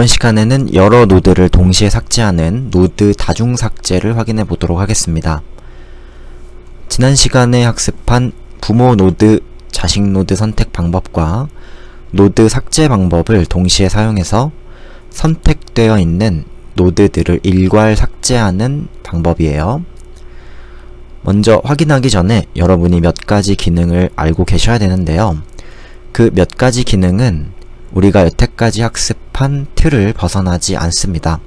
이번 시간에는 여러 노드를 동시에 삭제하는 노드 다중 삭제를 확인해 보도록 하겠습니다. 지난 시간에 학습한 부모 노드, 자식 노드 선택 방법과 노드 삭제 방법을 동시에 사용해서 선택되어 있는 노드들을 일괄 삭제하는 방법이에요. 먼저 확인하기 전에 여러분이 몇 가지 기능을 알고 계셔야 되는데요. 그 몇 가지 기능은 우리가 여태까지 학습한 틀을 벗어나지 않습니다.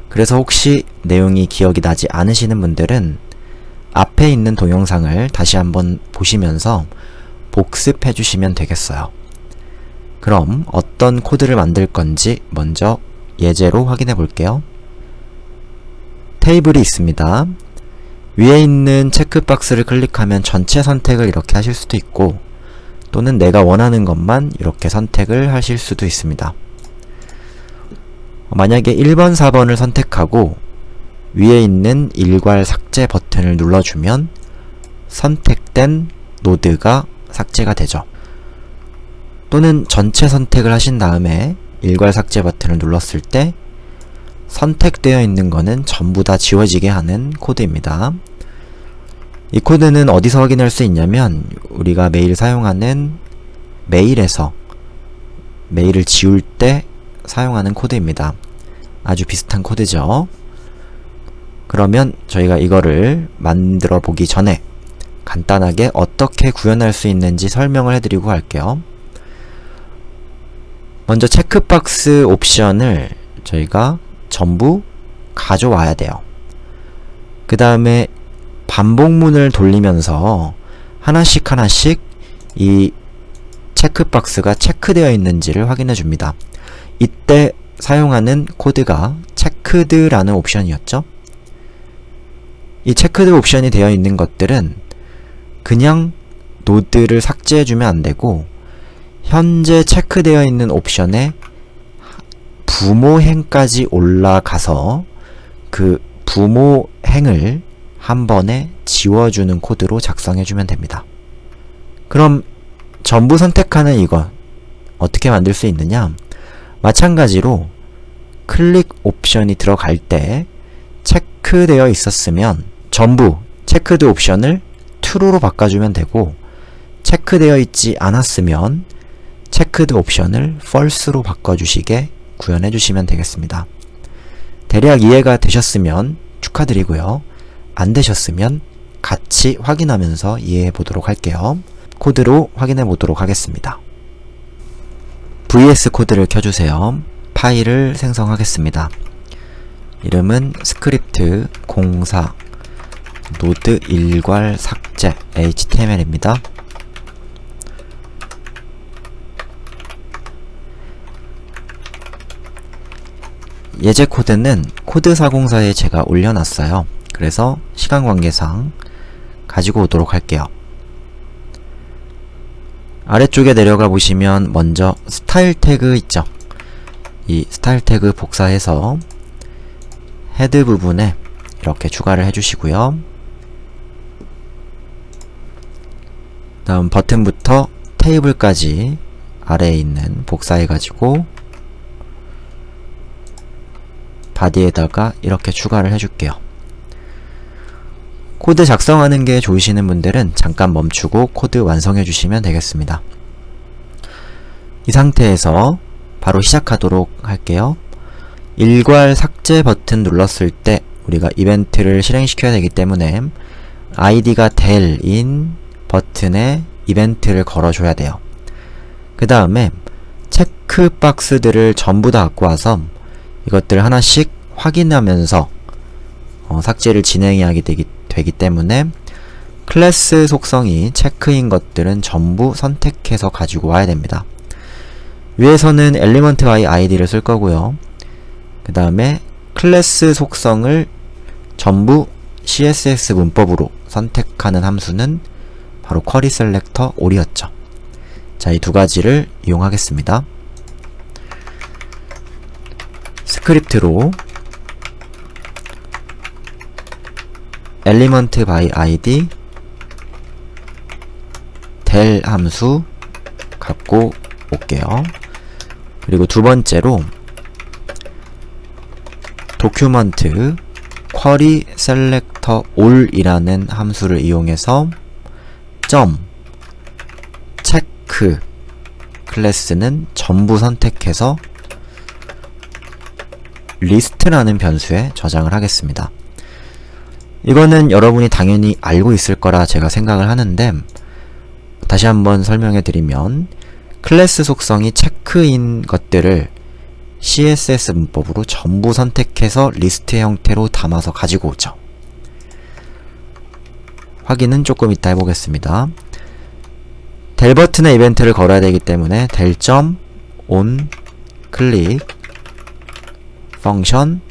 그래서 혹시 내용이 기억이 나지 않으시는 분들은 앞에 있는 동영상을 다시 한번 보시면서 복습해 주시면 되겠어요. 그럼 어떤 코드를 만들 건지 먼저 예제로 확인해 볼게요. 테이블이 있습니다. 위에 있는 체크박스를 클릭하면 전체 선택을 이렇게 하실 수도 있고, 또는 내가 원하는 것만 이렇게 선택을 하실 수도 있습니다. 만약에 1번, 4번을 선택하고 위에 있는 일괄 삭제 버튼을 눌러주면 선택된 노드가 삭제가 되죠. 또는 전체 선택을 하신 다음에 일괄 삭제 버튼을 눌렀을 때 선택되어 있는 거는 전부 다 지워지게 하는 코드입니다. 이 코드는 어디서 확인할 수 있냐면 우리가 매일 사용하는 메일에서 메일을 지울 때 사용하는 코드입니다. 아주 비슷한 코드죠. 그러면 저희가 이거를 만들어 보기 전에 간단하게 어떻게 구현할 수 있는지 설명을 해드리고 갈게요. 먼저 체크박스 옵션을 저희가 전부 가져와야 돼요. 그 다음에 반복문을 돌리면서 하나씩 이 체크박스가 체크되어 있는지를 확인해 줍니다. 이때 사용하는 코드가 체크드라는 옵션이었죠. 이 체크드 옵션이 되어 있는 것들은 그냥 노드를 삭제해 주면 안 되고 현재 체크되어 있는 옵션에 부모 행까지 올라가서 그 부모 행을 한 번에 지워주는 코드로 작성해주면 됩니다. 그럼 전부 선택하는 이것 어떻게 만들 수 있느냐? 마찬가지로 클릭 옵션이 들어갈 때 체크되어 있었으면 전부 체크드 옵션을 true로 바꿔주면 되고, 체크되어 있지 않았으면 체크드 옵션을 false로 바꿔주시게 구현해 주시면 되겠습니다. 대략 이해가 되셨으면 축하드리고요. 안 되셨으면 같이 확인하면서 이해해 보도록 할게요. 코드로 확인해 보도록 하겠습니다. VS 코드를 켜주세요. 파일을 생성하겠습니다. 이름은 스크립트 04 노드 일괄 삭제 HTML입니다. 예제 코드는 코드404에 제가 올려놨어요. 그래서 시간 관계상 가지고 오도록 할게요. 아래쪽에 내려가 보시면 먼저 스타일 태그 있죠. 이 스타일 태그 복사해서 헤드 부분에 이렇게 추가를 해주시고요. 다음 버튼부터 테이블까지 아래에 있는 복사해가지고 바디에다가 이렇게 추가를 해줄게요. 코드 작성하는 게 좋으시는 분들은 잠깐 멈추고 코드 완성해 주시면 되겠습니다. 이 상태에서 바로 시작하도록 할게요. 일괄 삭제 버튼 눌렀을 때 우리가 이벤트를 실행시켜야 되기 때문에 id가 del인 버튼에 이벤트를 걸어줘야 돼요. 그 다음에 체크박스들을 전부 다 갖고 와서 이것들을 하나씩 확인하면서 삭제를 진행해야 되기 때문에 클래스 속성이 체크인 것들은 전부 선택해서 가지고 와야 됩니다. 위에서는 element by id를 쓸 거고요. 그 다음에 클래스 속성을 전부 CSS 문법으로 선택하는 함수는 바로 쿼리 셀렉터 all이었죠. 자, 이 두 가지를 이용하겠습니다. 스크립트로 element by id del 함수 갖고 올게요. 그리고 두 번째로 도큐먼트 query selector all이라는 함수를 이용해서 체크 클래스는 전부 선택해서 리스트라는 변수에 저장을 하겠습니다. 이거는 여러분이 당연히 알고 있을 거라 제가 생각을 하는데, 다시 한번 설명해 드리면 클래스 속성이 체크인 것들을 CSS 문법으로 전부 선택해서 리스트의 형태로 담아서 가지고 오죠. 확인은 조금 이따 해보겠습니다. 델 버튼에 이벤트를 걸어야 되기 때문에 델.on 클릭 펑션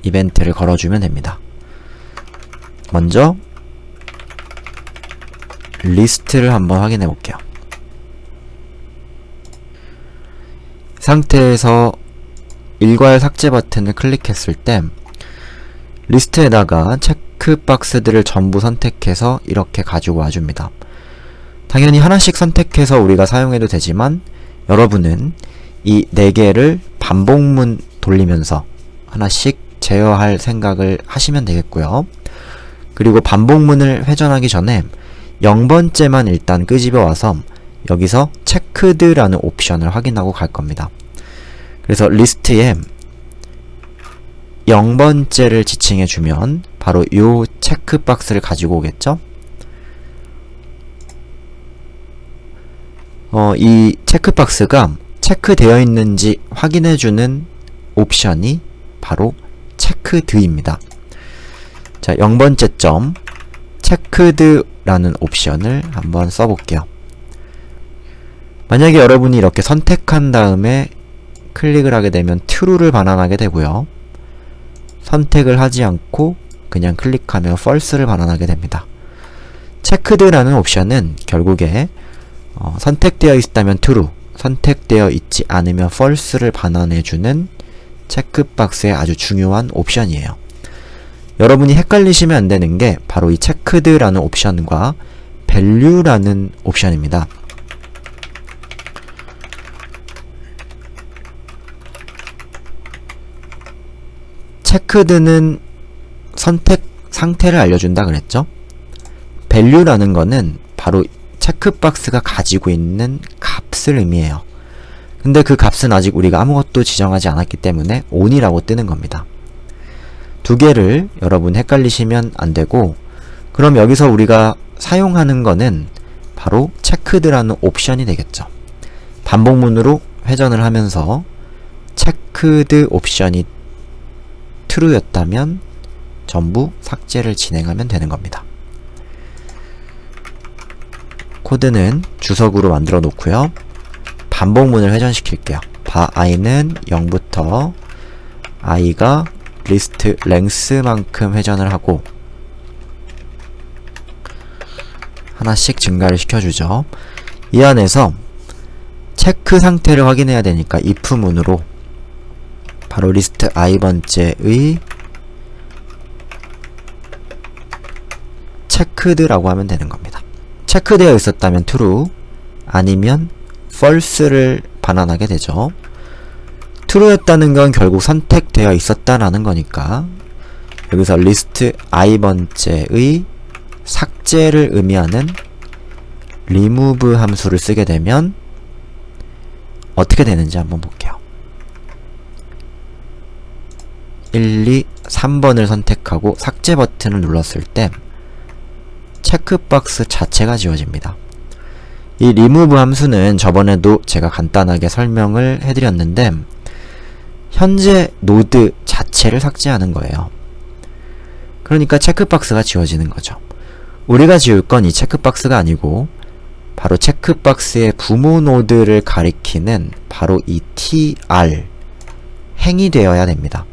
이벤트를 걸어주면 됩니다. 먼저 리스트를 한번 확인해 볼게요. 상태에서 일괄 삭제 버튼을 클릭했을 때 리스트에다가 체크박스들을 전부 선택해서 이렇게 가지고 와줍니다. 당연히 하나씩 선택해서 우리가 사용해도 되지만 여러분은 이 4개를 반복문 돌리면서 하나씩 제어할 생각을 하시면 되겠고요. 그리고 반복문을 회전하기 전에 0번째만 일단 끄집어 와서 여기서 체크드라는 옵션을 확인하고 갈 겁니다. 그래서 리스트에 0번째를 지칭해 주면 바로 이 체크박스를 가지고 오겠죠? 이 체크박스가 체크되어 있는지 확인해 주는 옵션이 바로 체크드입니다. 자, 0번째 점 체크드라는 옵션을 한번 써볼게요. 만약에 여러분이 이렇게 선택한 다음에 클릭을 하게 되면 true를 반환하게 되고요. 선택을 하지 않고 그냥 클릭하면 false를 반환하게 됩니다. 체크드라는 옵션은 결국에 선택되어 있다면 true, 선택되어 있지 않으면 false를 반환해주는 체크박스의 아주 중요한 옵션이에요. 여러분이 헷갈리시면 안 되는 게 바로 이 체크드라는 옵션과 value라는 옵션입니다. 체크드는 선택 상태를 알려준다 그랬죠? value라는 거는 바로 체크박스가 가지고 있는 값을 의미해요. 근데 그 값은 아직 우리가 아무것도 지정하지 않았기 때문에 on이라고 뜨는 겁니다. 두 개를 여러분 헷갈리시면 안 되고, 그럼 여기서 우리가 사용하는 거는 바로 체크드라는 옵션이 되겠죠. 반복문으로 회전을 하면서 체크드 옵션이 true였다면 전부 삭제를 진행하면 되는 겁니다. 코드는 주석으로 만들어 놓고요. 반복문을 회전시킬게요. i는 0부터 i가 리스트 랭스만큼 회전을 하고 하나씩 증가를 시켜주죠. 이 안에서 체크 상태를 확인해야 되니까 if문으로 바로 리스트 i번째의 체크드라고 하면 되는 겁니다. 체크되어 있었다면 true, 아니면 false를 반환하게 되죠. true였다는 건 결국 선택되어 있었다라는 거니까 여기서 리스트 i번째의 삭제를 의미하는 remove 함수를 쓰게 되면 어떻게 되는지 한번 볼게요. 1, 2, 3번을 선택하고 삭제 버튼을 눌렀을 때 체크박스 자체가 지워집니다. 이 remove 함수는 저번에도 제가 간단하게 설명을 해드렸는데 현재 노드 자체를 삭제하는 거예요. 그러니까 체크박스가 지워지는 거죠. 우리가 지울 건 이 체크박스가 아니고 바로 체크박스의 부모 노드를 가리키는 바로 이 tr 행이 되어야 됩니다.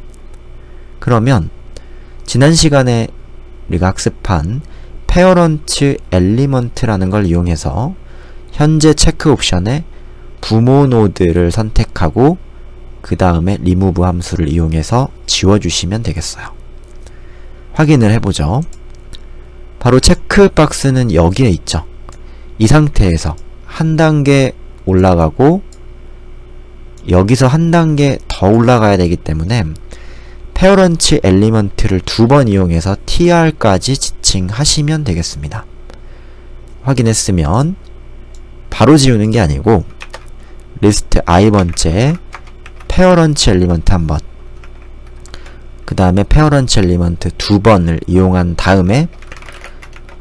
그러면 지난 시간에 우리가 학습한 parent element라는 걸 이용해서 현재 체크 옵션에 부모 노드를 선택하고 그 다음에 remove 함수를 이용해서 지워주시면 되겠어요. 확인을 해보죠. 바로 체크박스는 여기에 있죠. 이 상태에서 한 단계 올라가고 여기서 한 단계 더 올라가야 되기 때문에 페어런치 엘리먼트를 2번 이용해서 tr까지 지칭하시면 되겠습니다. 확인했으면 바로 지우는 게 아니고 리스트 i번째 페어런치 엘리먼트 한번, 그 다음에 페어런치 엘리먼트 2번을 이용한 다음에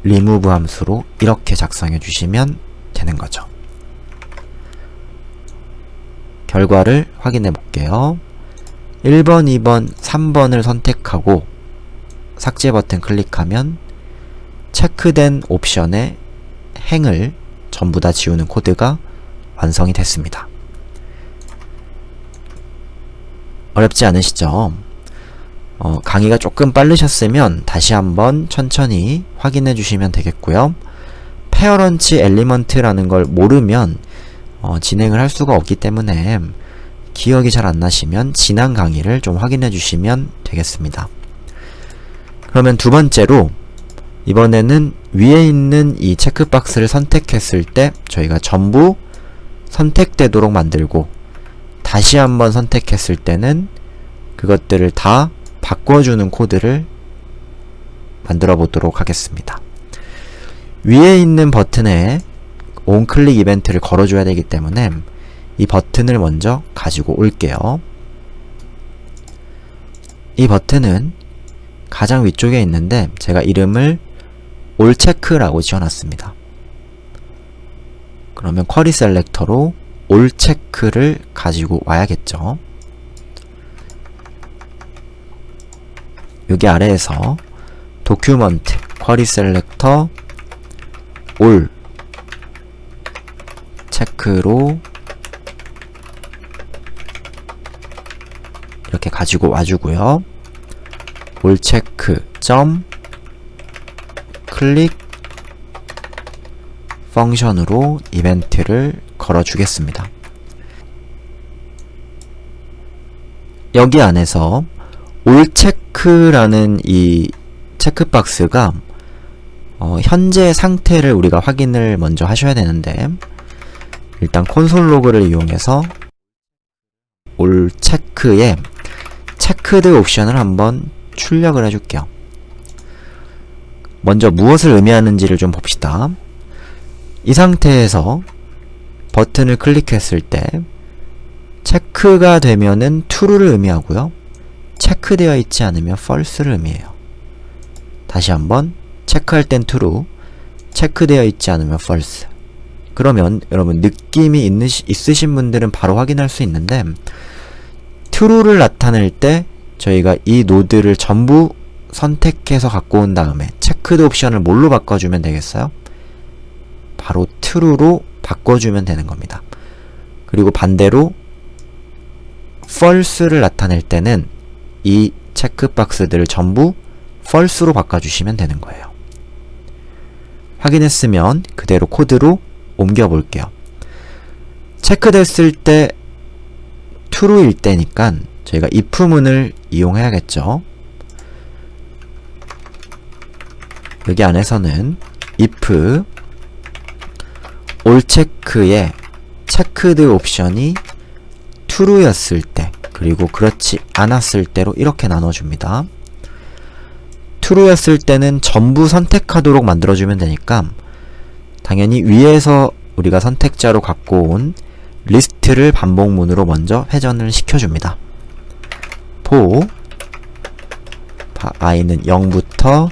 remove 함수로 이렇게 작성해 주시면 되는 거죠. 결과를 확인해 볼게요. 1번, 2번, 3번을 선택하고 삭제 버튼 클릭하면 체크된 옵션의 행을 전부 다 지우는 코드가 완성이 됐습니다. 어렵지 않으시죠? 강의가 조금 빠르셨으면 다시 한번 천천히 확인해 주시면 되겠고요. 페어런치 엘리먼트라는 걸 모르면 진행을 할 수가 없기 때문에 기억이 잘 안 나시면 지난 강의를 좀 확인해 주시면 되겠습니다. 그러면 두 번째로 이번에는 위에 있는 이 체크박스를 선택했을 때 저희가 전부 선택되도록 만들고 다시 한번 선택했을 때는 그것들을 다 바꿔주는 코드를 만들어 보도록 하겠습니다. 위에 있는 버튼에 onClick 이벤트를 걸어줘야 되기 때문에 이 버튼을 먼저 가지고 올게요. 이 버튼은 가장 위쪽에 있는데 제가 이름을 올체크라고 지어놨습니다. 그러면 쿼리 셀렉터로 올체크를 가지고 와야겠죠. 여기 아래에서 도큐먼트 쿼리 셀렉터 올 체크로 이렇게 가지고 와주고요. 올체크 점 클릭 펑션으로 이벤트를 걸어주겠습니다. 여기 안에서 올체크라는 이 체크박스가 현재 상태를 우리가 확인을 먼저 하셔야 되는데 일단 콘솔 로그를 이용해서 올체크에 체크드 옵션을 한번 출력을 해줄게요. 먼저 무엇을 의미하는지를 좀 봅시다. 이 상태에서 버튼을 클릭했을 때 체크가 되면은 true를 의미하고요. 체크되어 있지 않으면 false를 의미해요. 다시 한번 체크할 땐 true, 체크되어 있지 않으면 false. 그러면 여러분 느낌이 있으신 분들은 바로 확인할 수 있는데 true를 나타낼 때 저희가 이 노드를 전부 선택해서 갖고 온 다음에 체크드 옵션을 뭘로 바꿔주면 되겠어요? 바로 true로 바꿔주면 되는 겁니다. 그리고 반대로 false를 나타낼 때는 이 체크박스들을 전부 false로 바꿔주시면 되는 거예요. 확인했으면 그대로 코드로 옮겨 볼게요. 체크됐을 때 true일 때니까 저희가 if문을 이용해야겠죠. 여기 안에서는 if 올체크의 체크드 옵션이 true였을 때 그리고 그렇지 않았을 때로 이렇게 나눠줍니다. true였을 때는 전부 선택하도록 만들어주면 되니까 당연히 위에서 우리가 선택자로 갖고 온 리스트를 반복문으로 먼저 회전을 시켜줍니다. for i는 0부터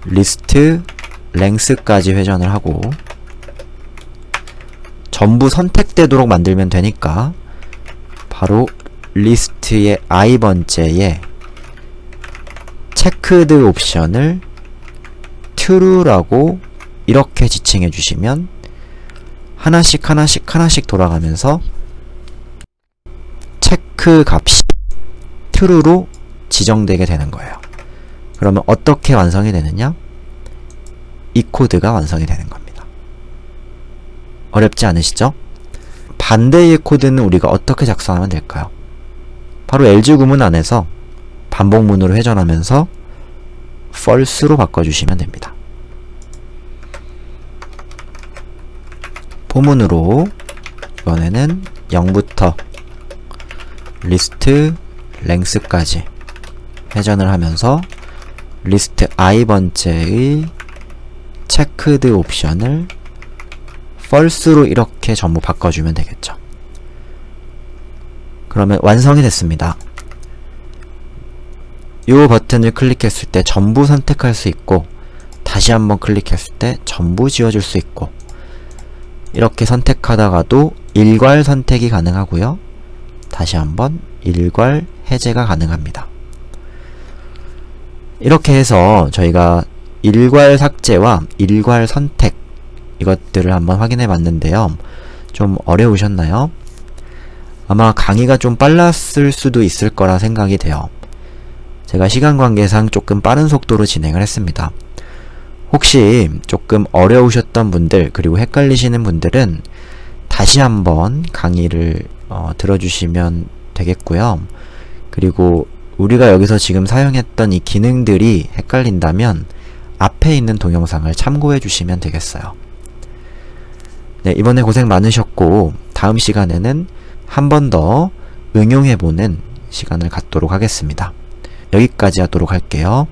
리스트 length까지 회전을 하고 전부 선택되도록 만들면 되니까 바로 리스트의 i번째에 체크드 옵션을 true라고 이렇게 지칭해 주시면 하나씩 돌아가면서 체크 값이 true로 지정되게 되는 거예요. 그러면 어떻게 완성이 되느냐? 이 코드가 완성이 되는 겁니다. 어렵지 않으시죠? 반대의 코드는 우리가 어떻게 작성하면 될까요? 바로 else 구문 안에서 반복문으로 회전하면서 false로 바꿔주시면 됩니다. 본문으로 이번에는 0부터 리스트 랭스까지 회전을 하면서 리스트 i번째의 체크드 옵션을 false로 이렇게 전부 바꿔주면 되겠죠. 그러면 완성이 됐습니다. 이 버튼을 클릭했을 때 전부 선택할 수 있고, 다시 한번 클릭했을 때 전부 지워줄 수 있고, 이렇게 선택하다가도 일괄 선택이 가능하고요. 다시 한번 일괄 해제가 가능합니다. 이렇게 해서 저희가 일괄 삭제와 일괄 선택, 이것들을 한번 확인해 봤는데요. 좀 어려우셨나요? 아마 강의가 좀 빨랐을 수도 있을 거라 생각이 돼요. 제가 시간 관계상 조금 빠른 속도로 진행을 했습니다. 혹시 조금 어려우셨던 분들, 그리고 헷갈리시는 분들은 다시 한번 강의를 들어주시면 되겠고요. 그리고 우리가 여기서 지금 사용했던 이 기능들이 헷갈린다면 앞에 있는 동영상을 참고해 주시면 되겠어요. 네, 이번에 고생 많으셨고, 다음 시간에는 한 번 더 응용해보는 시간을 갖도록 하겠습니다. 여기까지 하도록 할게요.